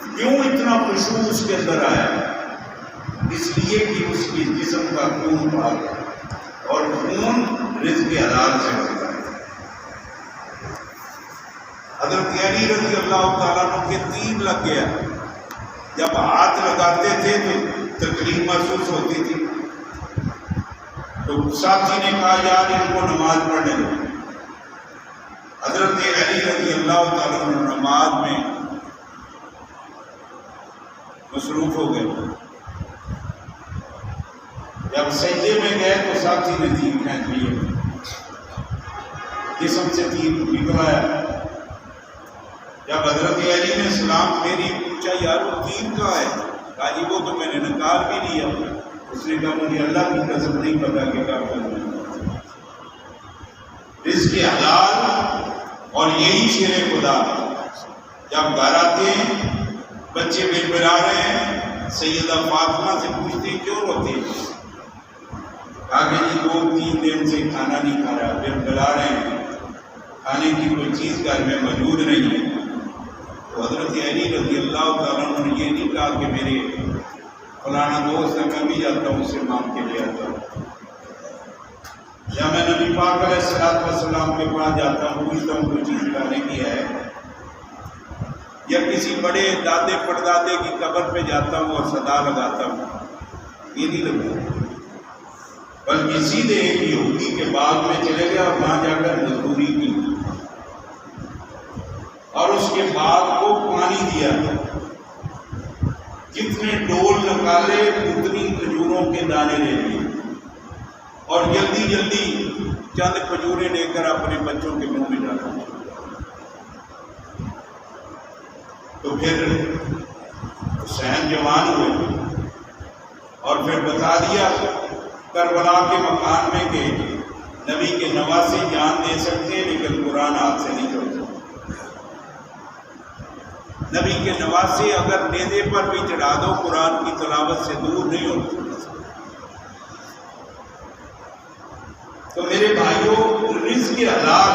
کیوں اتنا خشوع اس کے اندر آیا؟ اس لیے کہ اس کی جسم کا خون پاک ہے اور خون رزق حلال سے بنتا ہے۔ حضرت علی رضی اللہ تعالیٰ عنہ کے تیر لگ گیا، جب ہاتھ لگاتے تھے تو تکلیف محسوس ہوتی تھی، تو ساتھی نے کہا یار ان کو نماز پڑھنے دو۔ حضرت علی رضی اللہ تعالیٰ عنہ نماز میں مصروف ہو گئے۔ جب سجدے میں گئے تو ساتھی نے تیر پھینک لیے، جسم سے تیر نکل آیا۔ جب حضرت علی نے سلام پھیری، پوچھا یار وہ تیر کہاں ہے؟ کہا جی وہ تو میں نے نکال بھی لیا۔ اس نے کہا مجھے اللہ کی قسم نہیں پتا کہ کیا کرنا۔ رزق حلال اور یہی شیر خدا۔ جب گھر آتے ہیں بچے بلبلا رہے ہیں، سیدہ فاطمہ سے پوچھتے ہیں کیوں روتے ہیں؟ کہا کہ جی 2-3 دن سے کھانا نہیں کھا رہا، بلبلا رہے ہیں، کھانے کی کوئی چیز گھر میں موجود نہیں ہے۔ تو حضرت علی رضی اللہ تعالیٰ عنہ نے یہ نہیں کہا کہ میرے فلانا دوست ہے میں بھی جاتا ہوں اس سے مانگ کے لے آتا ہوں، یا میں نبی پاک علیہ الصلوۃ والسلام کے پاس جاتا ہوں پوچھتا ہوں کوئی چیز کھانے کی ہے، یا کسی بڑے دادے پردادے کی قبر پہ جاتا ہوں اور صدا لگاتا ہوں، یہ نہیں لگتا، بلکہ سیدھے ایک یہودی کے باغ میں چلے گیا اور وہاں جا کر مزدوری کی اور اس کے باغ کو پانی دیا، جتنے ڈول نکالے اتنی کھجوروں کے دانے لے لیے اور جلدی جلدی چند کھجوریں لے کر اپنے بچوں کے منہ میں ڈالا۔ تو پھر حسین جوان ہوئے اور پھر بتا دیا کربلا کے مکان میں کہ نبی کے نواسے جان دے سکتے ہیں لیکن قرآن ہاتھ سے نہیں چھوڑ سکتے۔ نبی کے نواسے اگر نیزے پر بھی چڑھا دو قرآن کی تلاوت سے دور نہیں ہوتے۔ تو میرے بھائیوں، رزق حلال،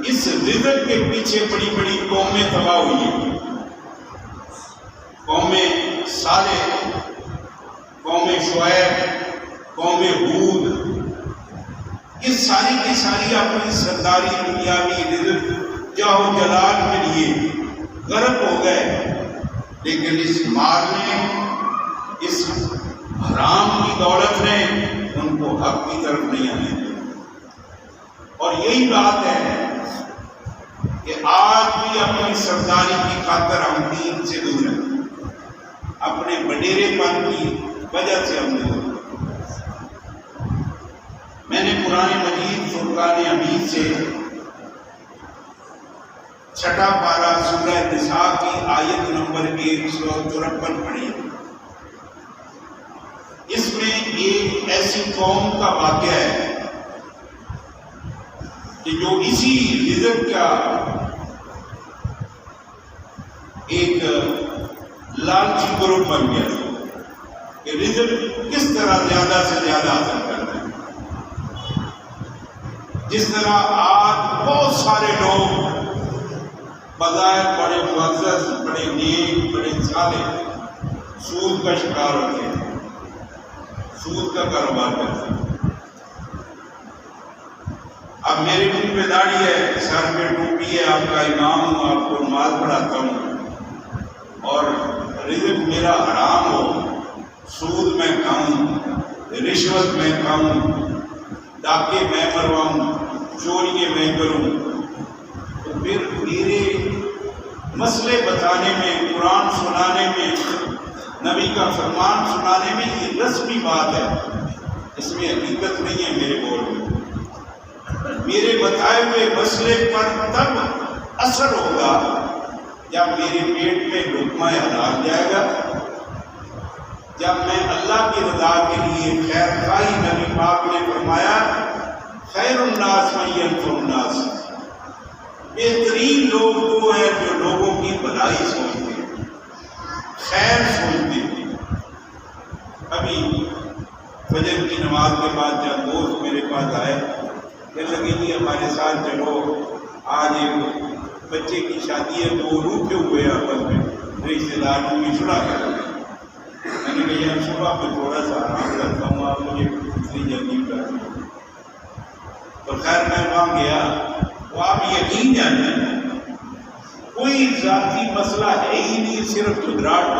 اس رزق کے پیچھے بڑی بڑی قومیں تباہ ہوئی ہیں، قوم صالح، قوم شعیب، قوم ہود، یہ ساری کی ساری اپنی سرداری دنیاوی رزق جاہ و جلال کے لیے غرق ہو گئے، لیکن اس مال نے، اس حرام کی دولت نے ان کو حق کی طرف نہیں آنے دیا۔ اور یہی بات ہے کہ آج بھی اپنی سرداری کی خاطر ہم دین سے دور ہیں، اپنے وڈیرے پن کی وجہ سے ہم دور ہیں۔ میں نے قرآن مجید فرقان حمید سے 6واں پارہ سورہ نساء کی آیت نمبر 154 پڑھی۔ اس میں ایک ایسی قوم کا واقعہ ہے کہ جو اسی رزق کا ایک لالچی گروپ بن گیا کہ رزق کس طرح زیادہ سے زیادہ حاصل کرنا ہے۔ جس طرح آج بہت سارے لوگ بظاہر بڑے معزز، بڑے نیک، بڑے صالح سود کا شکار ہوتے ہیں، سود کا کاروبار کرتے ہیں۔ اب میری منہ پہ داڑھی ہے، سر پہ ٹوپی ہے، آپ کا امام ہوں، آپ کو نماز پڑھاتا ہوں اور رزق میرا حرام ہو، سود میں کھاؤں، رشوت میں کھاؤں، ڈاکے میں مرواؤں، چوریے میں کروں، تو پھر میرے مسئلے بتانے میں، قرآن سنانے میں، نبی کا فرمان سنانے میں یہ رسمی بات ہے، اس میں حقیقت نہیں ہے میرے بول میں۔ میرے بتائے ہوئے مسئلے پر تب اثر ہوگا جب میرے پیٹ میں لقمہ حلال جائے گا، جب میں اللہ کی رضا کے لیے خیر خواہی، نبی پاک نے فرمایا خیر الناس من ینفع الناس، بہترین لوگ وہ ہیں جو لوگوں کی بھلائی سوچتے ہیں، خیر سوچتے ہیں۔ ابھی فجر کی نماز کے بعد جب دوست میرے پاس آئے، کہنے لگے جی ہمارے ساتھ چلو، آج ایک بچے کی شادی ہے تو وہ روٹے ہوئے آپس میں رشتے دار کو بھی چھڑا کر میں نے کہا یار صبح میں تھوڑا سا آرام کرتا ہوں، آپ مجھے اتنی جلدی کر دیں۔ تو خیر میں وہاں گیا، تو آپ یقین جانیں کوئی ذاتی مسئلہ ہے ہی نہیں، صرف گھبراہٹ کا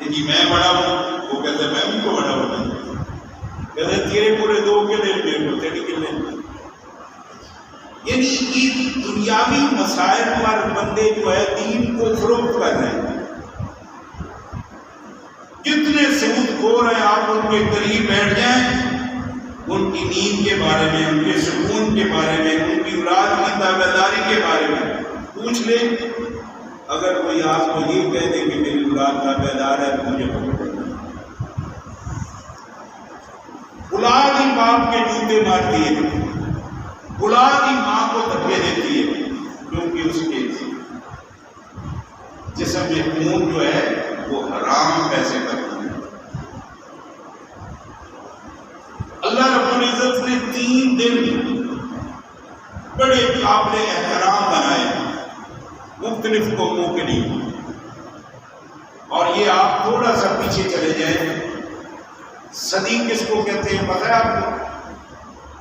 جی میں بڑا ہوں، وہ کہتے میں ان کو بڑا ہوں، کہتے تیرے پورے 2 کلے میرے کو 3 کلے۔ یعنی یہ دنیاوی مسائل پر بندے جو ہے دین کو فروخت کر رہے ہیں۔ جتنے سود خور ہیں آپ ان کے قریب بیٹھ جائیں، ان کی نیند کے بارے میں، ان کے سکون کے بارے میں، ان کی اولاد کی تابعداری کے بارے میں پوچھ لیں، اگر کوئی آپ کو یہ کہہ دے کہ میری اولاد تابعدار ہے تو مجھے پکڑ اولاد ہی باپ کے جوتے مارتی ہے، اولاد ہی ماں کو دھکے دیتی ہے، کیونکہ اس کے جسم میں خون جو ہے وہ حرام پیسے کرتی ہے۔ اللہ رب العزت نے 3 دن بڑے قابل احترام بنائے مختلف قوموں کے لیے، اور یہ آپ تھوڑا سا پیچھے چلے جائیں، صدی کس کو کہتے ہیں پتہ ہے آپ کو؟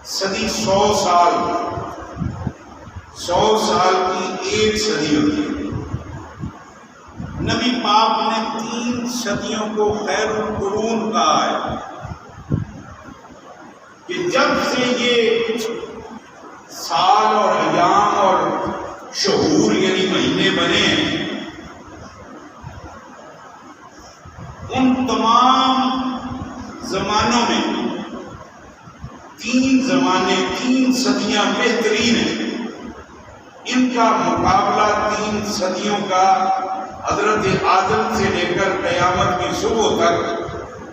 صدی 100 سال، 100 سال کی 1 صدی ہوتی ہے۔ نبی پاک نے 3 صدیوں کو خیر القرون کہا ہے کہ جب سے یہ سال اور ایام اور شہور یعنی مہینے بنے ہیں، ان تمام زمانوں میں 3 زمانے، 3 صدیاں بہترین ہیں۔ ان کا مقابلہ 3 صدیوں کا حضرت آدم سے لے کر قیامت کی صبح تک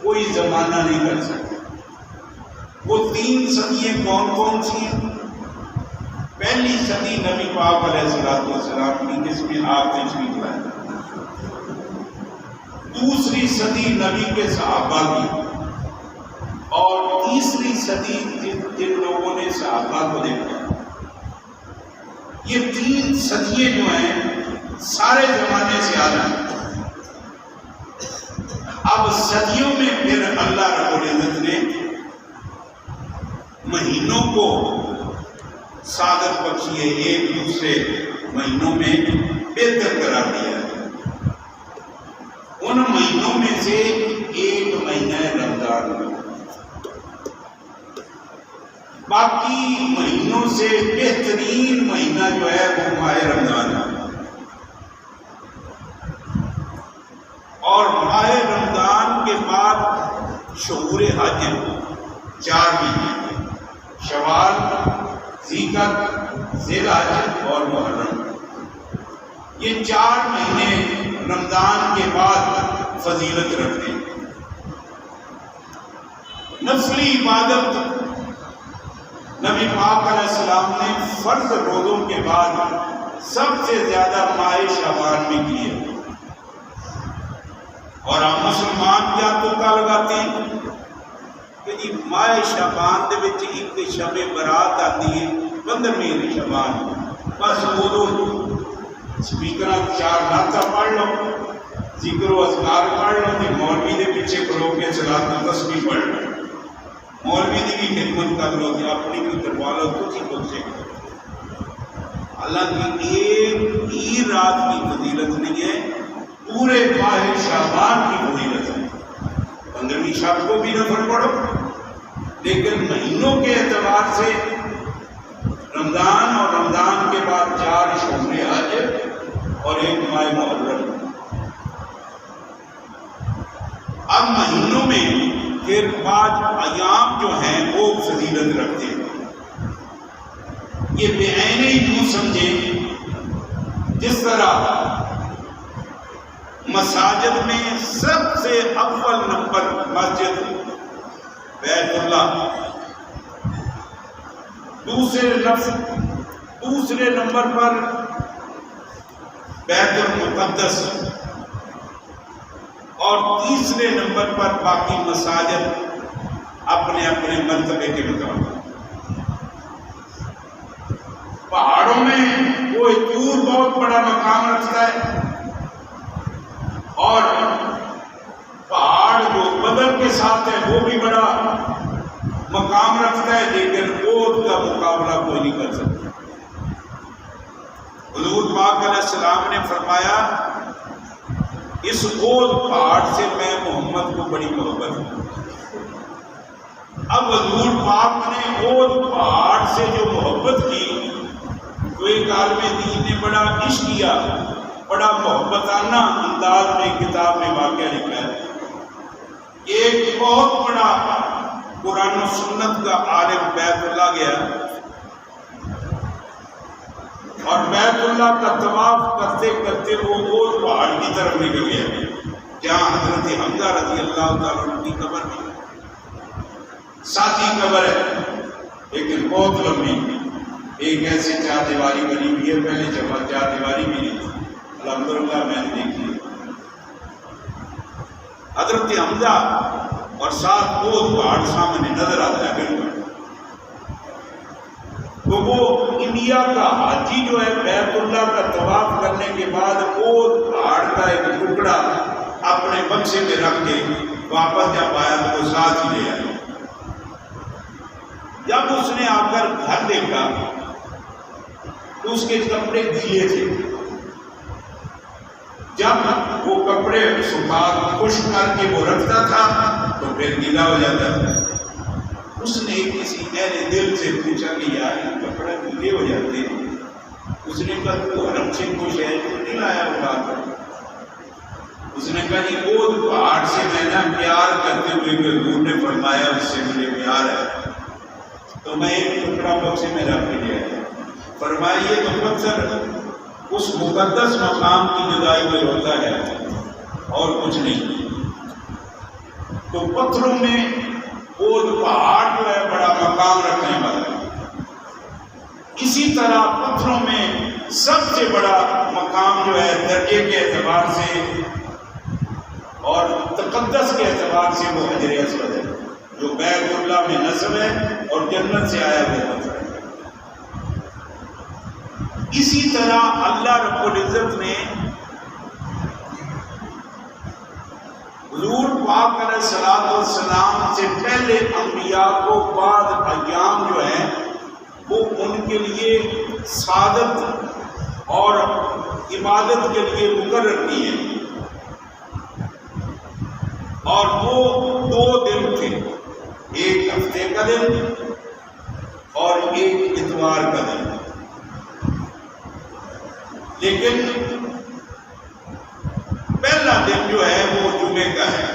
کوئی زمانہ نہیں کر سکتا۔ وہ 3 صدیاں کون کون سی ہیں؟ پہلی صدی نبی پاک علیہ السلام کی، جس میں آپ تشریف لائے۔ دوسری صدی نبی کے صحابہ کی، اور تیسری صدی جن لوگوں نے صحابہ کو دیکھا۔ یہ 3 صدییں جو ہیں سارے زمانے سے آ رہے ہیں۔ اب صدیوں میں پھر اللہ رب العزت نے مہینوں کو سعادت بخشی ہے، ایک دوسرے مہینوں میں بہتر قرار دیا ہے۔ ان مہینوں میں سے ایک مہینہ ہے رمضان، باقی مہینوں سے بہترین مہینہ جو ہے وہ ماہ رمضان ہے۔ اور ماہ رمضان کے بعد شہور حج 4 مہینے، شوال، ذیقعدہ، ذی الحج اور محرم۔ یہ 4 مہینے رمضان کے بعد فضیلت رکھتے ہیں۔ نفلی عبادت نبی پاک علیہ السلام نے فرض روزوں کے بعد سب سے زیادہ ماہ شعبان میں کی ہے، اور ہم مسلمان کیا تکا لگاتے ہیں کہ جی ماہ شعبان دے وچ ایک شب برات آتی ہے 15ویں شعبان، بس ادو سپیکر 4 نعتاں پڑھ لو، ذکر و اذکار پڑھ لو، تے مولوی دے پیچھے کھلو کے صلاۃ و تسبیح پڑھ لو، مولوی دی بھی خدمت کر لو تے اپنی بھی کروا لو، تسی خود سے حالانکہ ایک ہی رات کی فضیلت نہیں ہے، پورے ماہ شعبان کی فضیلت ہے۔ 15ویں شب کو بھی نفل پڑھو، لیکن مہینوں کے اعتبار سے رمضان اور رمضان کے بعد 4 شہور حج اور 1 ماہ محرم۔ اب مہینوں میں پھر 5 ایام جو ہیں وہ فضیلت رکھتے ہیں۔ یہ بعین ہی یوں سمجھیں جس طرح مساجد میں سب سے اول نمبر مسجد بیت اللہ، دوسرے نمبر پر بیت المقدس، اور تیسرے نمبر پر باقی مساجد اپنے اپنے مرتبے کے مطابق۔ پہاڑوں میں وہ طور بہت بڑا مقام رکھتا ہے، اور پہاڑ جو بدر کے ساتھ ہے وہ بھی بڑا مقام رکھتا ہے، لیکن عہد کا مقابلہ کوئی نہیں کر سکتا۔ حضور پاک علیہ السلام نے فرمایا اس عہد پہاڑ سے میں محمد کو بڑی محبت ہوں۔ اب حضور پاک نے عہد پہاڑ سے جو محبت کی تو ایک عالم دین نے بڑا عشق کیا، بڑا محبتانہ انداز میں کتاب میں واقعہ لکھا ہے۔ ایک بہت بڑا قرآن و سنت کا عالم بیت اللہ گیا اور بیت اللہ کا طواف کرتے کرتے وہ عہد پہاڑ کی طرف نکل گیا جہاں حضرت حمزہ رضی اللہ تعالیٰ عنہ کی قبر ہے۔ ساتھی قبر ہے لیکن بہت لمبی، ایک ایسی چار دیواری بنی ہوئی ہے، پہلے جب چار دیواری بھی نہیں تھی، الحمدللہ میں نے دیکھی۔ حضرت حمزہ اور ساتھ عہد پہاڑ سامنے نظر آتا ہے بالکل۔ تو وہ انڈیا کا حاجی جو ہے بیت اللہ کا طواف کرنے کے بعد عہد پہاڑ کا ایک ٹکڑا اپنے بکسے میں رکھ کے واپس جب آیا تو وہ ساتھ ہی لے آیا۔ جب اس نے آ کر گھر دیکھا تو اس کے کپڑے گیلے تھے، جب وہ کپڑے سکھا خشک کر کے وہ رکھتا تھا تو پھر گیلا ہو جاتا تھا۔ اس نے کسی اہل دل سے پوچھا کہ یار یہ کپڑے گیلے ہو جاتے ہیں، اس نے کہا تو حرم سے کچھ ہے تو نہیں لایا ہوگا۔ اس نے کہا یہ عہد پہاڑ سے میں نے پیار کرتے ہوئے کہ حضور نے فرمایا اس سے مجھے پیار ہے، تو میں ایک ٹکڑا بکسے میں رکھ کے لے آیا۔ فرمایا یہ تو پتھر اس مقدس مقام کی جدائی میں ہوتا ہے اور کچھ نہیں۔ تو پتھروں میں عہد پہاڑ جو ہے بڑا مقام رکھنے والا ہے، اسی طرح پتھروں میں سب سے بڑا مقام جو ہے درجے کے اعتبار سے اور تقدس کے اعتبار سے وہ حجر اسود ہے جو بیت اللہ میں نصب ہے اور جنت سے آیا ہوا پتھر ہے۔ اسی طرح اللہ رب العزت نے حضور پاک علیہ السلام سے پہلے انبیاء کو بعض ایام جو ہیں وہ ان کے لیے سعادت اور عبادت کے لیے مقرر کیے، اور وہ 2 دن تھے، ایک ہفتے کا دن اور ایک اتوار کا دن۔ لیکن پہلا دن جو ہے وہ جمعے کا ہے۔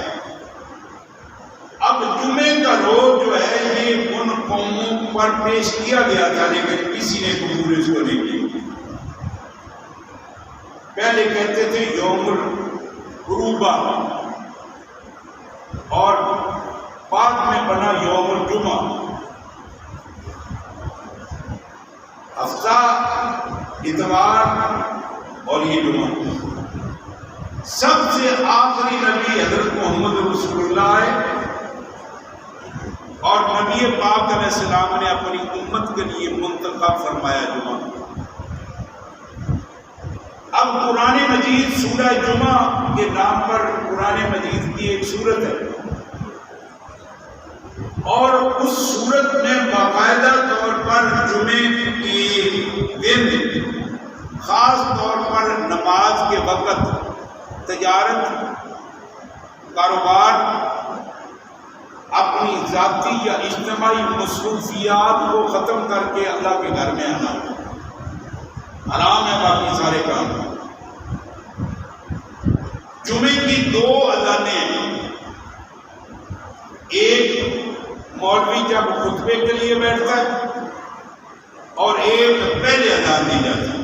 اب جمعے کا روز جو ہے یہ ان قوموں پر پیش کیا گیا تھا لیکن کسی نے قبول اس کو نہیں کی۔ پہلے کہتے تھے یوم العروبہ اور بعد میں بنا یوم الجمعہ۔ ہفتہ اتوار اور یہ جمعہ۔ سب سے آخری نبی حضرت محمد رسول اللہ آئے اور نبی پاک علیہ السلام نے اپنی امت کے لیے منتخب فرمایا جمعہ۔ اب قرآن مجید سورہ جمعہ کے نام پر قرآن مجید کی ایک سورت ہے، اور اس سورت میں باقاعدہ طور پر جمعے کی دن خاص طور پر نماز کے وقت تجارت، کاروبار، اپنی ذاتی یا اجتماعی مصروفیات کو ختم کر کے اللہ کے گھر میں آنا حرام ہے، باقی سارے کام۔ جمعے کی 2 اذانیں ہیں، ایک مولوی جب خطبے کے لیے بیٹھتا ہے اور ایک پہلے اذان دی جاتی ہے۔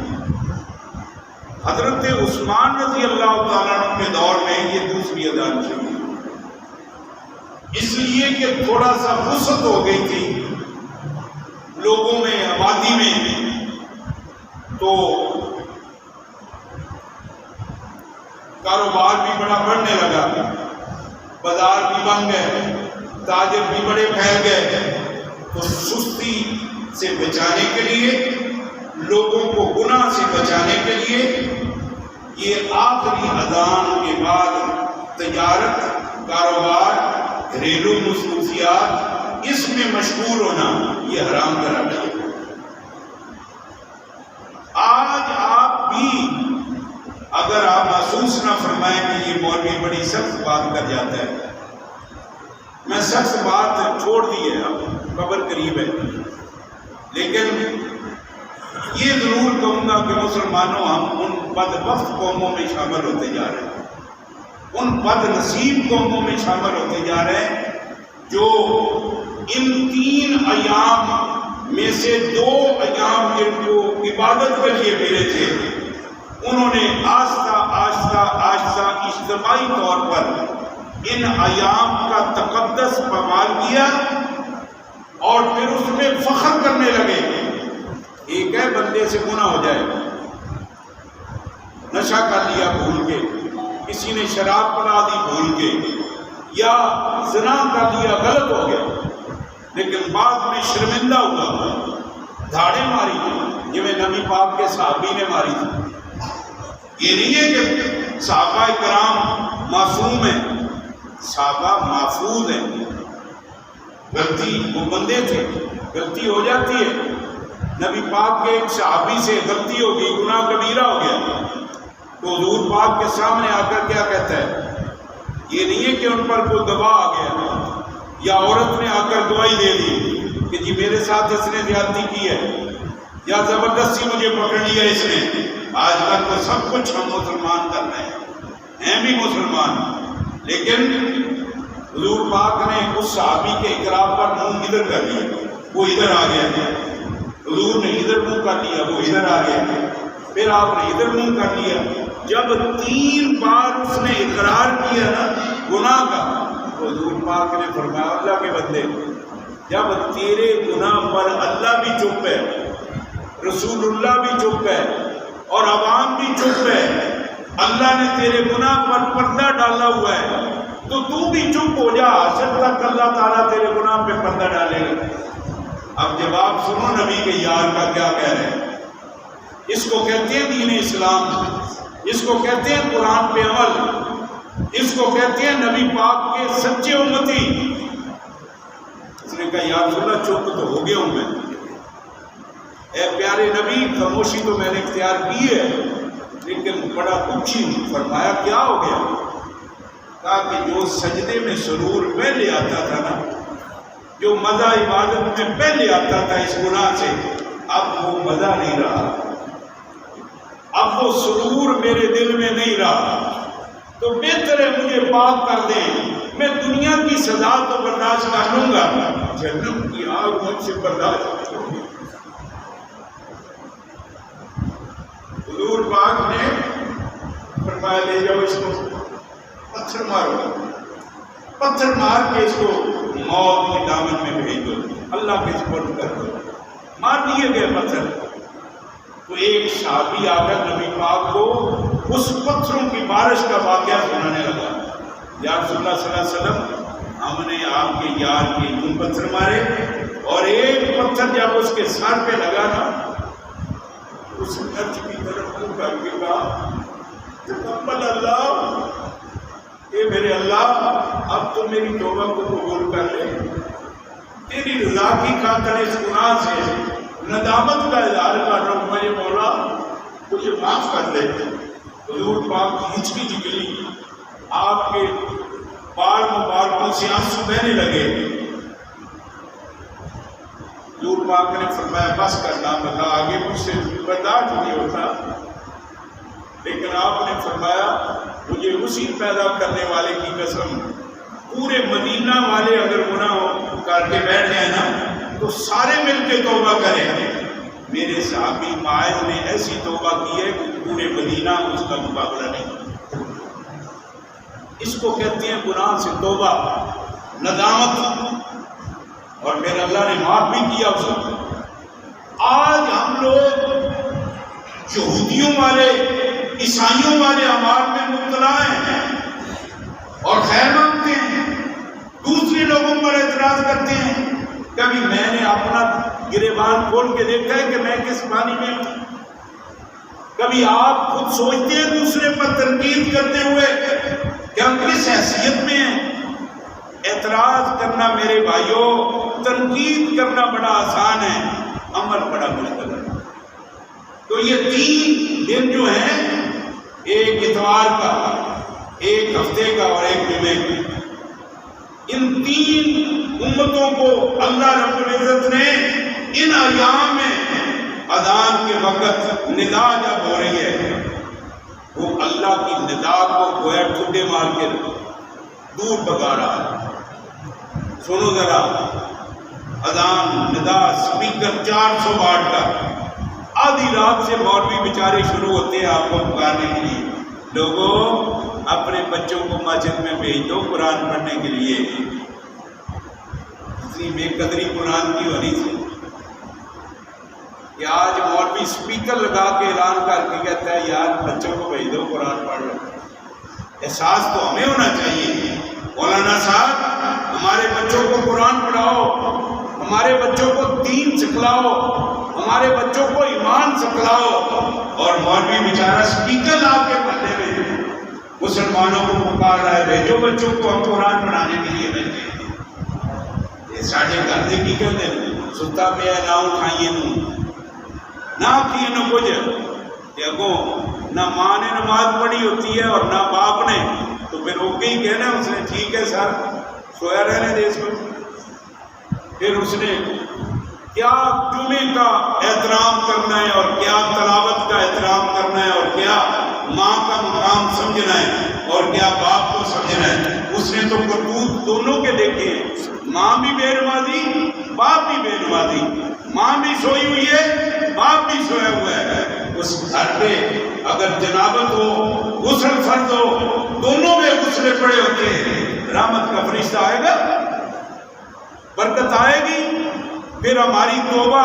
حضرت عثمان رضی اللہ تعالیٰ عنہ کے دور میں یہ دوسری اذان شروع ہوئی، اس لیے کہ تھوڑا سا وسعت ہو گئی تھی لوگوں میں، آبادی میں، تو کاروبار بھی بڑا بڑھنے لگا، بازار بھی بن گئے، تاجر بھی بڑے پھیل گئے۔ تو سستی سے بچانے کے لیے لوگوں کو گناہ سے بچانے کے لیے یہ آخری اذان کے بعد تجارت، کاروبار، گھریلو مصروفیات، اس میں مشغول ہونا یہ حرام کرا گیا۔ آج آپ بھی اگر آپ محسوس نہ فرمائیں کہ یہ مولوی بڑی سخت بات کر جاتا ہے، میں سخت بات چھوڑ دی ہے، اب قبر قریب ہے، لیکن یہ ضرور کہوں گا کہ مسلمانوں ہم ان بدبخت قوموں میں شامل ہوتے جا رہے ہیں، ان بد نصیب قوموں میں شامل ہوتے جا رہے ہیں جو ان 3 ایام میں سے 2 ایام جن کو عبادت کے لیے ملے تھے، انہوں نے آہستہ آہستہ آہستہ اجتماعی طور پر ان ایام کا تقدس پامال کیا اور پھر اس میں فخر کرنے لگے۔ ایک ہے بندے سے گناہ ہو جائے، نشہ کر لیا بھول کے، کسی نے شراب پلا دی بھول کے، یا زنا کر لیا غلط ہو گیا، لیکن بعد میں شرمندہ ہوا، دھاڑے ماری جویں نبی پاک کے صحابی نے ماری تھی۔ یہ نہیں ہے کہ صحابہ کرام معصوم ہیں، صحابہ محفوظ ہیں، غلطی وہ بندے تھے، غلطی ہو جاتی ہے۔ نبی پاک کے ایک صحابی سے غلطی ہو گئی، گناہ کبیرہ ہو گیا، تو حضور پاک کے سامنے آ کر کیا کہتا ہے؟ یہ نہیں ہے کہ ان پر کوئی گواہ آ گیا یا عورت نے آ کر گواہی دے دی کہ جی میرے ساتھ اس نے زیادتی کی ہے یا زبردستی مجھے پکڑ لیا اس نے۔ آج تک تو سب کچھ ہم مسلمان کر رہے ہیں بھی مسلمان، لیکن حضور پاک نے اس صحابی کے اقرار پر منہ ادھر کر لیا، وہ ادھر آ گیا، حضور نے ادھر منہ کر لیا، وہ ادھر آ گیا، پھر آپ نے ادھر منہ کر لیا۔ جب 3 بار اس نے اقرار کیا نا گناہ کا، تو حضور پاک نے فرمایا اللہ کے بندے، جب تیرے گناہ پر اللہ بھی چپ ہے، رسول اللہ بھی چپ ہے اور عوام بھی چپ ہے، اللہ نے تیرے گناہ پر پردہ ڈالا ہوا ہے، تو بھی چپ ہو جا، جب تک اللہ تعالیٰ تیرے گناہ پہ پردہ ڈالے گا۔ اب جواب سنو نبی کے یار کا کیا کہہ رہے ہیں۔ اس کو کہتے ہیں دین اسلام، اس کو کہتے ہیں قرآن پہ عمل، اس کو کہتے ہیں نبی پاک کے سچے امتی۔ اس نے کہا یا رسول اللہ چپ تو ہو گیا ہوں میں، اے پیارے نبی خاموشی تو میں نے اختیار کی ہے، لیکن بڑا اونچی ہوں۔ فرمایا کیا ہو گیا؟ کہا کہ جو سجدے میں سرور پہلے آتا تھا نا، جو مزہ عبادت میں پہلے آتا تھا اس گناہ سے، اب وہ مزہ نہیں رہا، اب وہ سرور میرے دل میں نہیں رہا، تو بہتر ہے مجھے پاک کر دیں، میں دنیا کی سزا تو برداشت کر لوں گا، جہنم کی آگ مجھ سے برداشت نہیں ہوگی۔ حضور پاک نے فرمایا لے جاؤ اس کو، پتھر مارو، پتھر مار کے اس کو موت کے دامن میں بھیج دو، اللہ کے سپرد کر دو۔ مار دیے گئے پتھر، تو ایک صحابی آ کر نبی پاک کو اس پتھروں کی بارش کا واقعہ سنانے لگا۔ یا رسول اللہ صلی اللہ علیہ وسلم، ہم نے آپ کے یار کے یوں پتھر مارے، اور ایک پتھر جب اس کے سر پہ لگا نا، اس نرج کی طرف منہ کر کے کہا تقبل اللہ، اے میرے اللہ اب تو میری توبہ کو قبول کر لے، تیری رضا کی خاطر اس گناہ سے ندامت کا اظہار کر رہا ہوں، مجھے مولا مجھے معاف کر دے۔ حضور پاک ہچکی نکلی، آپ کے بال مبارکوں سے آنسو بہنے لگے۔ حضور پاک نے فرمایا بس کرنا، بتا آگے مجھ سے برداشت نہیں ہوتا، لیکن آپ نے فرمایا مجھے اسی پیدا کرنے والے کی قسم، پورے مدینہ والے اگر گناہ کر کے بیٹھ جائیں نا تو سارے مل کے توبہ کریں، میرے صحابی معاذ نے ایسی توبہ کی ہے کہ پورے مدینہ اس کا مقابلہ نہیں۔ اس کو کہتے ہیں گناہ سے توبہ، ندامت، اور پھر اللہ نے معاف بھی کیا اس کو۔ آج ہم لوگ یہودیوں والے، عیسائیوں والے اعمال میں مبتلا ہیں اور خیر مانگتے ہیں، دوسرے لوگوں پر اعتراض کرتے ہیں۔ کبھی میں نے اپنا گریبان کھول کے دیکھا ہے کہ میں کس پانی میں ہوں؟ کبھی آپ خود سوچتے ہیں دوسرے پر تنقید کرتے ہوئے کہ ہم کس حیثیت میں ہیں؟ اعتراض کرنا میرے بھائیوں، تنقید کرنا بڑا آسان ہے، عمل بڑا مشکل ہے۔ تو یہ 3 دن جو ہیں، ایک اتوار کا، ایک ہفتے کا اور ایک جمعے کا، ان 3 امتوں کو اللہ رب العزت نے ان ایام میں اذان کے وقت ندا جب ہو رہی ہے، وہ اللہ کی ندا کو گویا ٹھڈے مار کے دور بھگا رہا ہے۔ سنو ذرا، اذان، ندا، سپیکر 400 واٹ کا، آدھی رات سے مولوی بیچارے شروع ہوتے ہیں آپ کو پکارنے کے لیے، لوگوں اپنے بچوں کو مسجد میں بھیج دو قرآن پڑھنے کے لیے۔ اتنی بے قدری قرآن کی ہونی تھی کہ آج مولوی سپیکر لگا کے اعلان کر کے کہتا ہے یار بچوں کو بھیج دو قرآن پڑھ لو۔ احساس تو ہمیں ہونا چاہیے، مولانا صاحب ہمارے بچوں کو قرآن پڑھاؤ، ہمارے بچوں کو دین سکھلاؤ، ہمارے بچوں کو ایمان سکھلاؤ، اور مولوی بیچارہ سپیکر لا کے پڑھنے میں مسلمانوں کو پکار رہا ہے بھیجو بچوں کو ہم قرآن پڑھانے کے لیے بھیجیں۔ یہ ساڑھے گھر دے کی کہتے ہیں ستا پہ نہ اٹھائیے نہ کیے نہ کچھ، دیکھو نہ ماں نے نماز پڑھی ہوتی ہے اور نہ باپ نے، تو پھر وہ کہیں کہنا اس نے ٹھیک ہے سر سویا رہنے دے اس کو۔ پھر اس نے کیا جمعے کا احترام کرنا ہے اور کیا تلاوت کا احترام کرنا ہے اور کیا ماں کا مقام سمجھنا ہے اور کیا باپ کو سمجھنا ہے۔ اس نے تو کرتوت دونوں کے دیکھے ہیں، ماں بھی بے نمازی، باپ بھی بے نمازی، ماں بھی سوئی ہوئی ہے، باپ بھی سویا ہوا ہے۔ اس گھر پہ اگر جنابت ہو، غسل فرض ہو، دونوں میں غسلے پڑے ہوتے ہیں، رحمت کا فرشتہ آئے گا، برکت آئے گی، پھر ہماری توبہ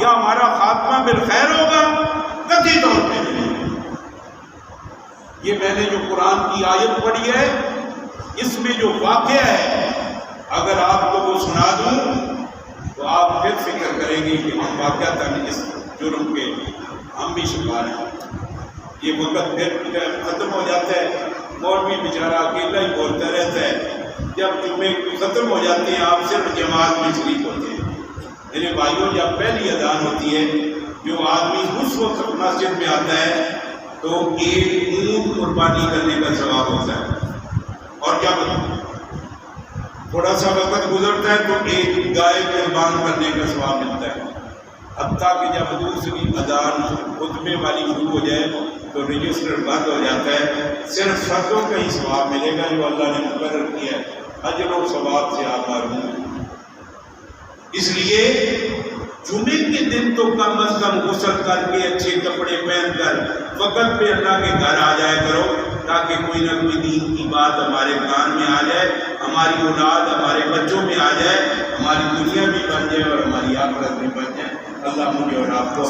یا ہمارا خاتمہ بالخیر ہوگا؟ قطعی طور پہ نہیں۔ یہ میں نے جو قرآن کی آیت پڑھی ہے، اس میں جو واقعہ ہے، اگر آپ کو وہ سنا دوں تو آپ پھر فکر کریں گے کہ ہم واقعتاً اس جرم کے ہم بھی شکار ہیں۔ یہ وقت پھر ختم ہو جاتا ہے، مولوی بیچارہ اکیلا ہی بولتا رہتا ہے۔ جب جمعے ختم ہو جاتے ہیں آپ صرف جماعت میں شریک ہوتے ہیں۔ میرے بھائیوں، جب پہلی اذان ہوتی ہے، جو آدمی اس وقت مسجد میں آتا ہے تو ایک اونٹ قربانی کرنے کا ثواب ہوتا ہے، اور جب تھوڑا سا وقت گزرتا ہے تو ایک گائے قربان کرنے کا ثواب ملتا ہے، حتیٰ کہ جب دوسری اذان خطبے والی شروع ہو جائے تو رجسٹر بند ہو جاتا ہے، صرف فرضوں کا ہی ثواب ملے گا جو اللہ نے مقرر کیا ہے، اجر و ثواب سے آپ محروم ہیں۔ اس لیے جمعے کے دن تو کم از کم غسل کر کے اچھے کپڑے پہن کر وقت پہ اللہ کے گھر آ جائے کرو، تاکہ کوئی نہ کوئی دین کی بات ہمارے کان میں آ جائے، ہماری اولاد ہمارے بچوں میں آ جائے، ہماری دنیا بھی بن جائے اور ہماری آخرت بھی بن جائے۔ اللہ مجھے اور آپ کو